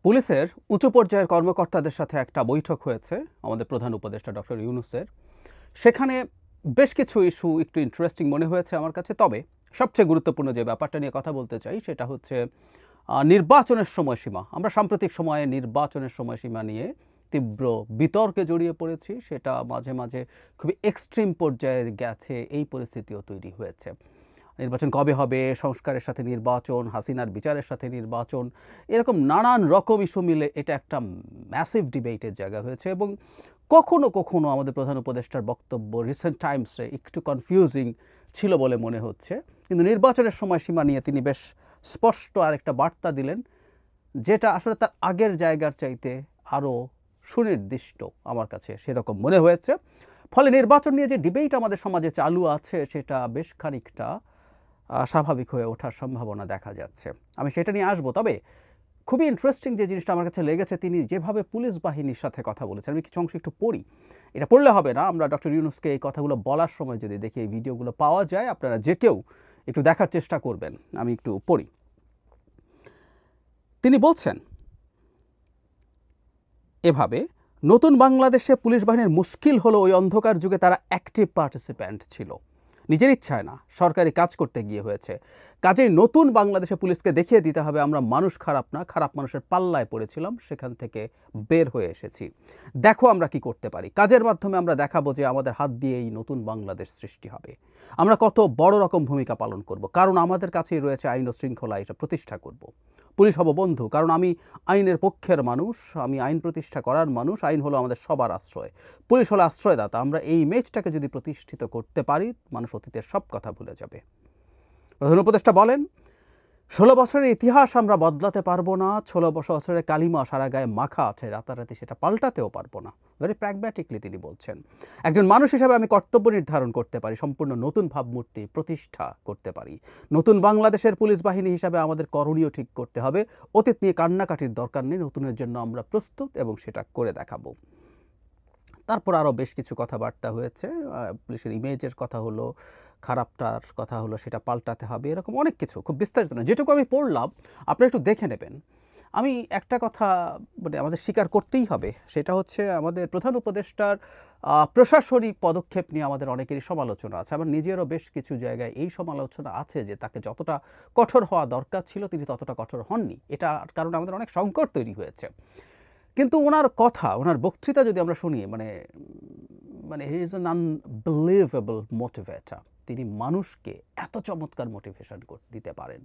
পুলিশের উচ্চ পর্যায়ের কর্মকর্তাদের সাথে একটা বৈঠক হয়েছে আমাদের প্রধান উপদেষ্টা ডক্টর ইউনূসের। সেখানে বেশ কিছু ইস্যু একটু ইন্টারেস্টিং মনে হয়েছে আমার কাছে। তবে সবচেয়ে গুরুত্বপূর্ণ যে ব্যাপারটা নিয়ে কথা বলতে চাই সেটা হচ্ছে নির্বাচনের সময়সীমা। আমরা সাম্প্রতিক সময়ে নির্বাচনের সময়সীমা নিয়ে তীব্র বিতর্কে জড়িয়ে পড়েছি। সেটা মাঝে মাঝে খুবই এক্সট্রিম পর্যায়ে গেছে, এই পরিস্থিতিও তৈরি হয়েছে। নির্বাচন কবে হবে, সংস্কারের সাথে নির্বাচন, হাসিনার বিচারের সাথে নির্বাচন, এরকম নানান রকম ইস্যু মিলে এটা একটা ম্যাসিভ ডিবেটের জায়গা হয়েছে। এবং কখনো কখনো আমাদের প্রধান উপদেষ্টার বক্তব্য রিসেন্ট টাইমসে একটু কনফিউজিং ছিল বলে মনে হচ্ছে। কিন্তু নির্বাচনের সময়সীমা নিয়ে তিনি বেশ স্পষ্ট আরেকটা বার্তা দিলেন, যেটা আসলে তার আগের জায়গার চাইতে আরও সুনির্দিষ্ট আমার কাছে সেরকম মনে হয়েছে। ফলে নির্বাচন নিয়ে যে ডিবেট আমাদের সমাজে চালু আছে সেটা বেশ খানিকটা স্বাভাবিক হয়ে ওঠার সম্ভাবনা দেখা যাচ্ছে। আমি সেটা নিয়ে আসবো। তবে খুবই ইন্টারেস্টিং যে জিনিসটা আমার কাছে লেগেছে, তিনি যেভাবে পুলিশ বাহিনীর সাথে কথা বলেছেন, আমি কিছু অংশ একটু পড়ি। এটা পড়লে হবে না, আমরা ডক্টর ইউনূসকে এই কথাগুলো বলার সময় যদি দেখি এই ভিডিওগুলো পাওয়া যায়, আপনারা যে কেউ একটু দেখার চেষ্টা করবেন। আমি একটু পড়ি। তিনি বলছেন এভাবে, নতুন বাংলাদেশে পুলিশ বাহিনীর মুশকিল হলো ওই অন্ধকার যুগে তারা অ্যাক্টিভ পার্টিসিপ্যান্ট ছিল, নিজের ইচ্ছায় না, সরকারি কাজ করতে গিয়ে হয়েছে। কাজেই নতুন বাংলাদেশে পুলিশকে দেখিয়ে দিতে হবে আমরা মানুষ খারাপ না, খারাপ মানুষের পাল্লায় পড়েছিলাম, সেখান থেকে বের হয়ে এসেছি। দেখো আমরা কি করতে পারি, কাজের মাধ্যমে আমরা দেখাবো যে আমাদের হাত দিয়ে এই নতুন বাংলাদেশ সৃষ্টি হবে। আমরা কত বড় রকম ভূমিকা পালন করব, কারণ আমাদের কাছেই রয়েছে আইন ও শৃঙ্খলা, এটা প্রতিষ্ঠা করব। পুলিশ হব বন্ধু, কারণ আমি আইনের পক্ষের মানুষ, আমি আইন প্রতিষ্ঠা করার মানুষ। আইন হলো আমাদের সবার আশ্রয়, পুলিশ হলো আশ্রয়দাতা। আমরা এই ইমেজটাকে যদি প্রতিষ্ঠিত করতে পারি, মানুষ অতীতের সব কথা ভুলে যাবে। প্রধান উপদেষ্টা বলেন, 16 বছরের ইতিহাস আমরা বদলাতে পারবো না, 16 বছরের কালিমা সারা গায়ে মাখা আছে, রাতারাতি সেটা পাল্টাতেও পারবো না। ভেরি প্র্যাগম্যাটিকলি তিনি বলছেন, একজন মানুষ হিসেবে আমি কর্তব্য নির্ধারণ করতে পারি, সম্পূর্ণ নতুন ভাবমূর্তি প্রতিষ্ঠা করতে পারি। নতুন বাংলাদেশের পুলিশ বাহিনী হিসাবে আমাদের করণীয় ঠিক করতে হবে। অতীত নিয়ে কান্নাকাটির দরকার নেই, নতুনের জন্য আমরা প্রস্তুত এবং সেটা করে দেখাবো। তারপর আরও বেশ কিছু কথাবার্তা হয়েছে, পুলিশের ইমেজের কথা হলো, খারাপটার কথা হলো, সেটা পাল্টাতে হবে, এরকম অনেক কিছু, খুব বিস্তারিত না। যেটুকু আমি পড়লাম আপনারা একটু দেখে নেবেন। আমি একটা কথা মানে আমাদের স্বীকার করতেই হবে, সেটা হচ্ছে আমাদের প্রধান উপদেষ্টার প্রশাসনিক পদক্ষেপ নিয়ে আমাদের অনেকেরই সমালোচনা আছে। আমার নিজেরও বেশ কিছু জায়গায় এই সমালোচনা আছে যে তাকে যতটা কঠোর হওয়া দরকার ছিল তিনি ততটা কঠোর হননি। এটা কারণে আমাদের অনেক সংকট তৈরি হয়েছে। কিন্তু ওনার কথা, ওনার বক্তৃতা যদি আমরা শুনি, মানে মানে he is an unbelievable motivator. তিনি মানুষকে এত চমৎকার মোটিভেশন দিতে পারেন।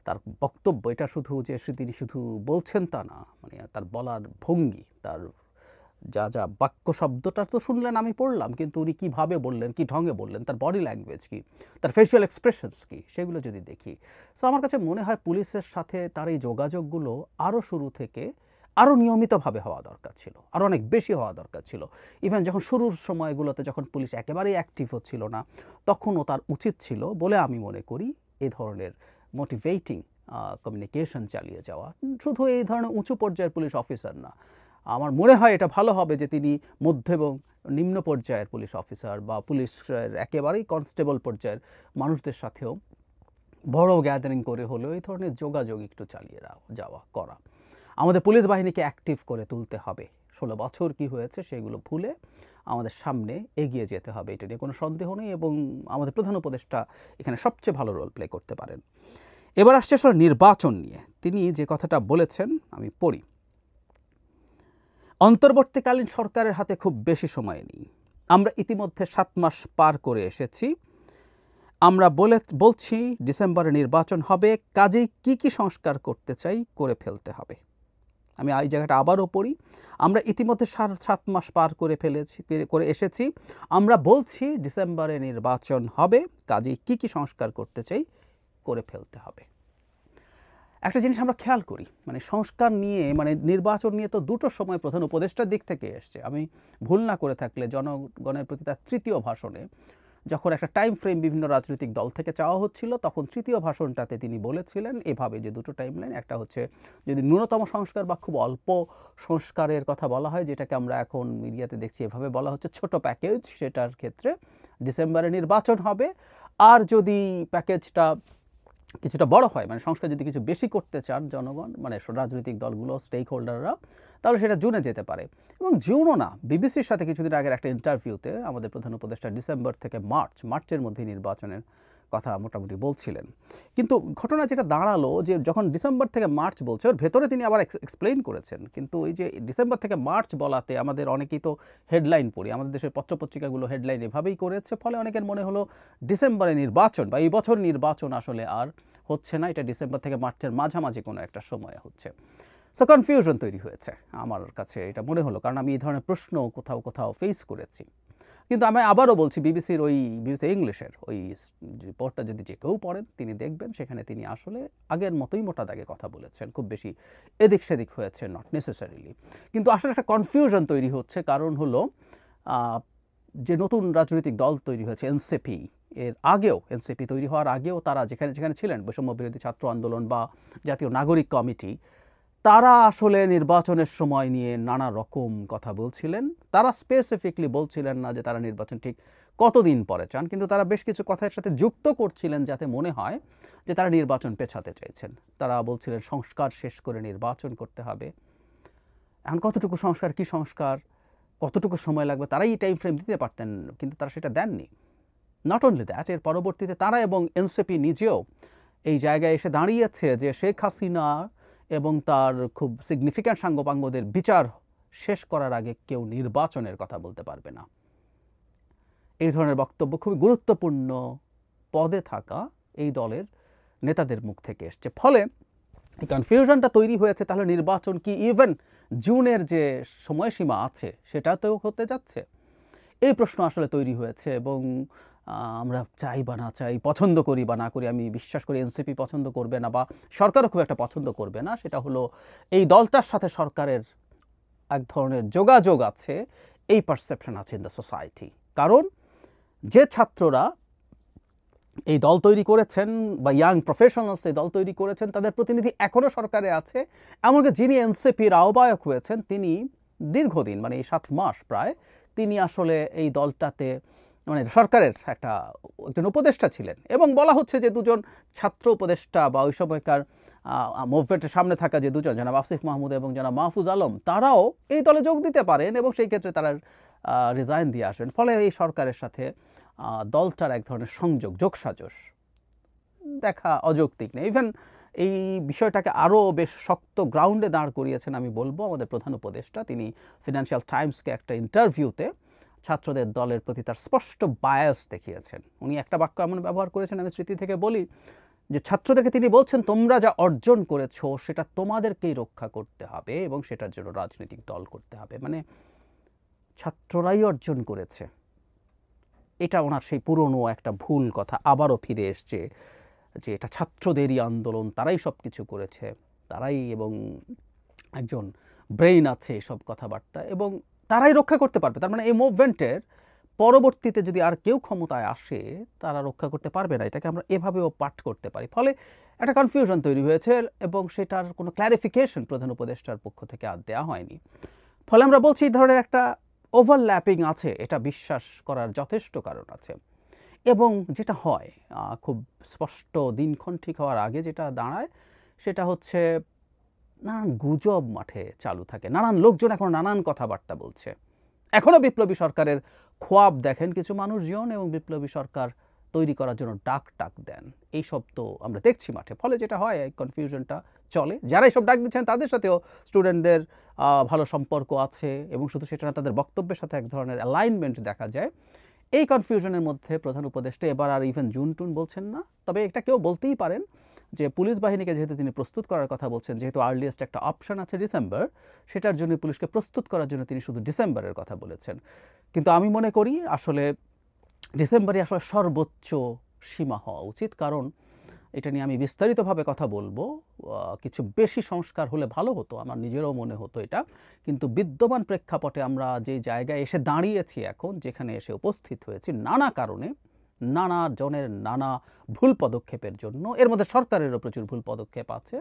তার বক্তব্য এটা শুধু যে তিনি শুধু বলছেন তা না, মানে তার বলার ভঙ্গি, তার যা যা বাক্য শব্দটা তো শুনলেন, আমি পড়লাম, কিন্তু উনি কীভাবে বললেন, কী ঢঙে বললেন, তার বডি ল্যাঙ্গুয়েজ কী, তার ফেশিয়াল এক্সপ্রেশনস কী, সেগুলো যদি দেখি, সো আমার কাছে মনে হয় পুলিশের সাথে তার এই যোগাযোগগুলো আরও শুরু থেকে আরও নিয়মিতভাবে হওয়া দরকার ছিল, আরও অনেক বেশি হওয়া দরকার ছিল। ইভেন যখন শুরুর সময়গুলোতে যখন পুলিশ একেবারেই অ্যাক্টিভ হচ্ছিল না, তখনও তার উচিত ছিল বলে আমি মনে করি এ ধরনের মোটিভেটিং কমিউনিকেশন চালিয়ে যাওয়া। শুধু এই ধরনের উঁচু পর্যায়ের পুলিশ অফিসার না, আমার মনে হয় এটা ভালো হবে যে তিনি মধ্য এবং নিম্ন পর্যায়ের পুলিশ অফিসার বা পুলিশের একেবারেই কনস্টেবল পর্যায়ের মানুষদের সাথেও বড় গ্যাদারিং করে হলেও এই ধরনের যোগাযোগ একটু চালিয়ে যাওয়া করা। আমাদের পুলিশ বাহিনীকে অ্যাক্টিভ করে তুলতে হবে। 16 বছর কি হয়েছে সেগুলো ভুলে আমাদের সামনে এগিয়ে যেতে হবে, এটা নিয়ে কোনো সন্দেহ নেই। এবং আমাদের প্রধান উপদেষ্টা এখানে সবচেয়ে ভালো রোল প্লে করতে পারেন। এবার আসছে আসলে নির্বাচন নিয়ে তিনি যে কথাটা বলেছেন, আমি পড়ি। অন্তর্বর্তীকালীন সরকারের হাতে খুব বেশি সময় নেই, আমরা ইতিমধ্যে 7 মাস পার করে এসেছি। আমরা বলছি ডিসেম্বরে নির্বাচন হবে, কাজেই কি কি সংস্কার করতে চাই করে ফেলতে হবে। আমি এই জায়গাটা আবারও পড়ি। আমরা ইতিমধ্যে 7 মাস পার করে এসেছি, আমরা বলছি ডিসেম্বরে নির্বাচন হবে, কাজেই কি কি সংস্কার করতে চাই করে ফেলতে হবে। একটা জিনিস আমরা খেয়াল করি, মানে সংস্কার নিয়ে, মানে নির্বাচন নিয়ে তো দুটো সময় প্রধান উপদেষ্টার দিক থেকে এসছে। আমি ভুল না করে থাকলে জনগণের প্রতি তার তৃতীয় ভাষণে যখন একটা টাইম ফ্রেম বিভিন্ন রাজনৈতিক দল থেকে চাওয়া হচ্ছিল, তখন তৃতীয় ভাষণটাতে তিনি বলেছিলেন এভাবে যে দুটো টাইমলাইন, একটা হচ্ছে যদি ন্যূনতম সংস্কার বা খুব অল্প সংস্কারের কথা বলা হয়, যেটাকে আমরা এখন মিডিয়াতে দেখছি এভাবে বলা হচ্ছে ছোট প্যাকেজ, সেটার ক্ষেত্রে ডিসেম্বরে নির্বাচন হবে। আর যদি প্যাকেজটা কিছুটা বড় হয়, মানে সংস্কার যদি কিছু বেশি করতে চান জনগণ, মানে রাজনৈতিক দলগুলো, স্টেক হোল্ডাররা, তাহলে সেটা জুনে যেতে পারে। এবং জুনও না, বিবিসির সাথে কিছুদিন আগের একটা ইন্টারভিউতে আমাদের প্রধান উপদেষ্টা ডিসেম্বর থেকে মার্চের মধ্যে নির্বাচনের কথা মোটামুটি বলছিলেন। কিন্তু ঘটনা যেটা দাঁড়ালো যে যখন ডিসেম্বর থেকে মার্চ বলছে, ওর ভেতরে তিনি আবার এক্সপ্লেইন করেছেন, কিন্তু ওই যে ডিসেম্বর থেকে মার্চ বলাতে আমাদের অনেকেই তো হেডলাইন পড়ি, আমাদের দেশের পত্রপত্রিকাগুলো হেডলাইন এভাবেই করেছে, ফলে অনেকের মনে হলো ডিসেম্বরে নির্বাচন বা এই বছর নির্বাচন আসলে আর হচ্ছে না, এটা ডিসেম্বর থেকে মার্চের মাঝামাঝি কোনো একটা সময়ে হচ্ছে। সো কনফিউশন তৈরি হয়েছে আমার কাছে এটা মনে হলো, কারণ আমি এই ধরনের প্রশ্ন কোথাও কোথাও ফেস করেছি। কিন্তু আমি আবারও বলছি, বিবিসি ইংলিশের ওই রিপোর্টটা যদি যে কেউ পড়েন তিনি দেখবেন সেখানে তিনি আসলে আগের মতোই মোটা দাগে কথা বলেছেন, খুব বেশি এদিক সেদিক হয়েছে নট নেসেসারিলি। কিন্তু আসলে একটা কনফিউশন তৈরি হচ্ছে, কারণ হলো যে নতুন রাজনৈতিক দল তৈরি হয়েছে এনসিপি, এর আগেও এনসিপি তৈরি হওয়ার আগেও তারা যেখানে যেখানে ছিলেন, বৈষম্য বিরোধী ছাত্র আন্দোলন বা জাতীয় নাগরিক কমিটি, তারা আসলে নির্বাচনের সময় নিয়ে নানা রকম কথা বলছিলেন। তারা স্পেসিফিকলি বলছিলেন না যে তারা নির্বাচন ঠিক কতদিন পরে চান, কিন্তু তারা বেশ কিছু কথার সাথে যুক্ত করছিলেন যাতে মনে হয় যে তারা নির্বাচন পেছাতে চাইছেন। তারা বলছিলেন সংস্কার শেষ করে নির্বাচন করতে হবে। এখন কতটুকু সংস্কার, কী সংস্কার, কতটুকু সময় লাগবে, তারাই টাইম ফ্রেম দিতে পারতেন, কিন্তু তারা সেটা দেননি। নট অনলি দ্যাট, এর পরবর্তীতে তারা এবং এনসিপি নিজেও এই জায়গায় এসে দাঁড়িয়েছে যে শেখ হাসিনা এবং তার খুব সিগনিফিক্যান্ট সাঙ্গপাঙ্গদের বিচার শেষ করার আগে কেউ নির্বাচনের কথা বলতে পারবে না। এই ধরনের বক্তব্য খুবই গুরুত্বপূর্ণ পদে থাকা এই দলের নেতাদের মুখ থেকে এসছে। ফলে এই কনফিউশনটা তৈরি হয়েছে, তাহলে নির্বাচন কি ইভেন জুনের যে সময়সীমা আছে সেটাতেও হতে যাচ্ছে? এই প্রশ্ন আসলে তৈরি হয়েছে। এবং আমরা চাই বা না চাই, পছন্দ করি বা না করি, আমি বিশ্বাস করি এনসিপি পছন্দ করবে না বা সরকারও খুব একটা পছন্দ করবে না, সেটা হলো এই দলটার সাথে সরকারের এক ধরনের যোগাযোগ আছে, এই পারসেপশন আছে ইন দ্য সোসাইটি। কারণ যে ছাত্ররা এই দল তৈরি করেছেন বা ইয়াং প্রফেশনালস এই দল তৈরি করেছেন, তাদের প্রতিনিধি এখনও সরকারে আছে। এমনকি যিনি এনসিপির আহ্বায়ক হয়েছেন তিনি দীর্ঘদিন, মানে এই 7 মাস প্রায়, তিনি আসলে এই দলটাতে মানে সরকারের একজন উপদেষ্টা ছিলেন। এবং বলা হচ্ছে যে দুজন ছাত্র উপদেষ্টা বা ওই সময়কার মুভমেন্টের সামনে থাকা যে দুজন, জনাব আসিফ মাহমুদ এবং জনাব মাহফুজ আলম, তারাও এই দলে যোগ দিতে পারেন এবং সেই ক্ষেত্রে তারা রিজাইন দিয়ে আসবেন। ফলে এই সরকারের সাথে দলটার এক ধরনের যোগসাজশ দেখা অযৌক্তিক নেই। ইভেন এই বিষয়টাকে আরও বেশ শক্ত গ্রাউন্ডে দাঁড় করিয়েছেন আমি বলবো আমাদের প্রধান উপদেষ্টা। তিনি ফিনান্সিয়াল টাইমসকে একটা ইন্টারভিউতে ছাত্রদের দলের প্রতি তার স্পষ্ট বায়াস দেখিয়েছেন। উনি একটা বাক্য এমন ব্যবহার করেছেন, আমি স্মৃতি থেকে বলি, যে ছাত্রদেরকে তিনি বলছেন তোমরা যা অর্জন করেছো সেটা তোমাদেরকেই রক্ষা করতে হবে এবং সেটার জন্য রাজনৈতিক দল করতে হবে। মানে ছাত্ররাই অর্জন করেছে, এটা ওনার সেই পুরনো একটা ভুল কথা আবারও ফিরে এসছে, যে এটা ছাত্রদেরই আন্দোলন, তারাই সব কিছু করেছে, তারাই এবং একজন ব্রেইন আছে এসব কথাবার্তা এবং তারাই রক্ষা করতে পারবে। তার মানে এই মুভমেন্টের পরবর্তীতে যদি আর কেউ ক্ষমতায় আসে তারা রক্ষা করতে পারবে না, এটাকে আমরা এভাবেও পাঠ করতে পারি। ফলে একটা কনফিউশন তৈরি হয়েছে এবং সেটার কোনো ক্ল্যারিফিকেশন প্রধান উপদেষ্টার পক্ষ থেকে আর দেওয়া হয়নি। ফলে আমরা বলছি এই ধরনের একটা ওভারল্যাপিং আছে, এটা বিশ্বাস করার যথেষ্ট কারণ আছে। এবং যেটা হয় খুব স্পষ্ট দিনক্ষণ ঠিক হওয়ার আগে যেটা দাঁড়ায় সেটা হচ্ছে নানান গুজব মাঠে চালু থাকে, নানান লোকজন এখন নানান কথাবার্তা বলছে। এখনও বিপ্লবী সরকারের খোয়াব দেখেন কিছু মানুষজন এবং বিপ্লবী সরকার তৈরি করার জন্য ডাক দেন, এইসব তো আমরা দেখছি মাঠে। ফলে যেটা হয় এই কনফিউশনটা চলে। যারা এইসব ডাক দিচ্ছেন তাদের সাথেও স্টুডেন্টদের ভালো সম্পর্ক আছে এবং শুধু সেটা না, তাদের বক্তব্যের সাথে এক ধরনের অ্যালাইনমেন্ট দেখা যায়। এই কনফিউশনের মধ্যে প্রধান উপদেষ্টা এবার আর ইভেন জুন বলছেন না। তবে এটা কেউ বলতেই পারেন যে পুলিশ বাহিনীকে যেহেতু তিনি প্রস্তুত করার কথা বলছেন, যেহেতু আর্লিয়েস্ট একটা অপশন আছে ডিসেম্বর, সেটার জন্য পুলিশকে প্রস্তুত করার জন্য তিনি শুধু ডিসেম্বরের কথা বলেছেন। কিন্তু আমি মনে করি আসলে ডিসেম্বরই আসলে সর্বোচ্চ সীমা হওয়া উচিত, কারণ এটা নিয়ে আমি বিস্তারিতভাবে কথা বলবো। কিছু বেশি সংস্কার হলে ভালো হতো, আমার নিজেরও মনে হতো এটা। কিন্তু বিদ্যমান প্রেক্ষাপটে আমরা যে জায়গায় এসে দাঁড়িয়েছি এখন, যেখানে এসে উপস্থিত হয়েছি নানা কারণে, নানা জনের নানা ভুল পদক্ষেপের জন্য, এর মধ্যে সরকারেরও প্রচুর ভুল পদক্ষেপ আছে,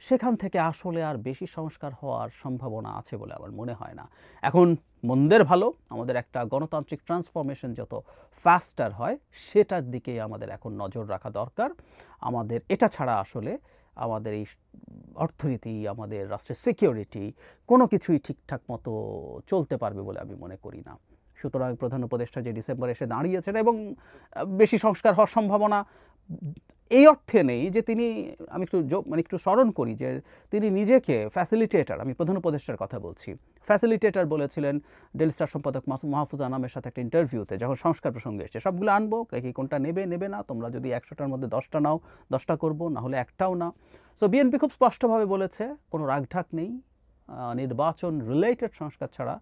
সেখান থেকে আসলে আর বেশি সংস্কার হওয়ার সম্ভাবনা আছে বলে আমার মনে হয় না। এখন মন্দের ভালো, আমাদের একটা গণতান্ত্রিক ট্রান্সফরমেশন যত ফাস্টার হয় সেটার দিকেই আমাদের এখন নজর রাখা দরকার। আমাদের এটা ছাড়া আসলে আমাদের এই অর্থনীতি, আমাদের রাষ্ট্রের সিকিউরিটি কোনো কিছুই ঠিকঠাক মতো চলতে পারবে বলে আমি মনে করি না। সুতরাং প্রধান উপদেষ্টা যে ডিসেম্বরে এসে দাঁড়িয়েছেন এবং বেশি সংস্কার হওয়ার সম্ভাবনা এই অর্থে নেই যে তিনি, আমি একটু স্মরণ করি যে তিনি নিজেকে ফ্যাসিলিটেটর, আমি প্রধান উপদেষ্টার কথা বলছি, ফ্যাসিলিটেটর বলেছিলেন ডেইলি স্টার সম্পাদক মাহফুজ আনামের সাথে একটা ইন্টারভিউতে, যখন সংস্কার প্রসঙ্গে এসছে সবগুলো আনবো, কি কোনটা নেবে না, তোমরা যদি 100টার মধ্যে 10টা নাও 10টা করবো, না হলে একটাও না। সো বিএনপি খুব স্পষ্টভাবে বলেছে কোনো রাগঢাক নেই, নির্বাচন রিলেটেড সংস্কার ছাড়া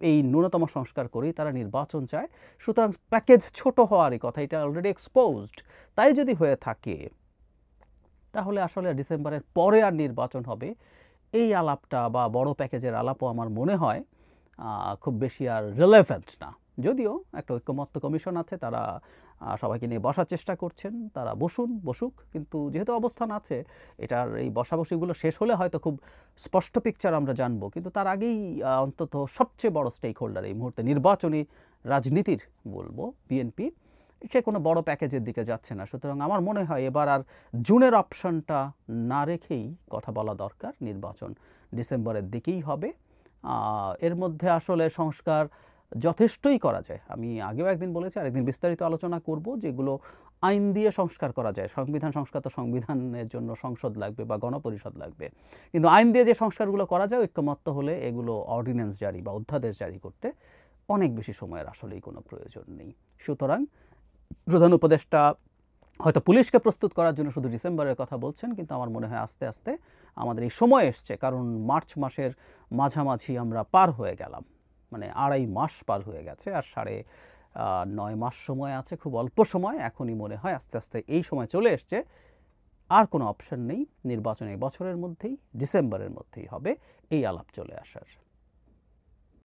এই ন্যূনতম সংস্কার করেই তারা নির্বাচন চায়। সুতরাং প্যাকেজ ছোট হওয়ারই কথা, এটা অলরেডি এক্সপোজড। তাই যদি হয়ে থাকে তাহলে আসলে ডিসেম্বরের পরে আর নির্বাচন হবে এই আলাপটা বা বড় প্যাকেজের আলাপও আমার মনে হয় খুব বেশি আর রিলেভেন্ট না। যদিও একটা ঐক্যমত্য কমিশন আছে, তারা সবাইকে নিয়ে বসার চেষ্টা করছেন, তারা বসুক, কিন্তু যেহেতু অবস্থান আছে, এটার এই বসাবসিগুলো শেষ হলে হয়তো খুব স্পষ্ট পিকচার আমরা জানবো। কিন্তু তার আগেই অন্তত সবচেয়ে বড় স্টেক হোল্ডার এই মুহূর্তে নির্বাচনী রাজনীতির বলবো বিএনপি, সে কোনো বড় প্যাকেজের দিকে যাচ্ছে না। সুতরাং আমার মনে হয় এবার আর জুনের অপশনটা না রেখেই কথা বলা দরকার, নির্বাচন ডিসেম্বরের দিকেই হবে। এর মধ্যে আসলে সংস্কার যথেষ্টই করা যায়। আমি আগেও একদিন বলেছি, আরেকদিন বিস্তারিত আলোচনা করব, যেগুলো আইন দিয়ে সংস্কার করা যায়। সংবিধান সংস্কার তো সংবিধানের জন্য সংসদ লাগবে বা গণপরিষদ লাগবে, কিন্তু আইন দিয়ে যে সংস্কারগুলো করা যায় ঐক্যমত্য হলে এগুলো অর্ডিন্যান্স জারি বা অধ্যাদেশ জারি করতে অনেক বেশি সময়ের আসলেই কোনো প্রয়োজন নেই। সুতরাং প্রধান উপদেষ্টা হয়তো পুলিশকে প্রস্তুত করার জন্য শুধু ডিসেম্বরের কথা বলছেন, কিন্তু আমার মনে হয় আস্তে আস্তে আমাদের এই সময় এসছে, কারণ মার্চ মাসের মাঝামাঝি আমরা পার হয়ে গেলাম, মানে 2.5 মাস পার হয়ে গেছে, আর 9.5 মাস সময় আছে, খুব অল্প সময়। এখনই মনে হয় আস্তে আস্তে এই সময় চলে এসছে, আর কোনো অপশন নেই, নির্বাচন এই বছরের মধ্যেই ডিসেম্বরের মধ্যেই হবে, এই আলাপ চলে আসার।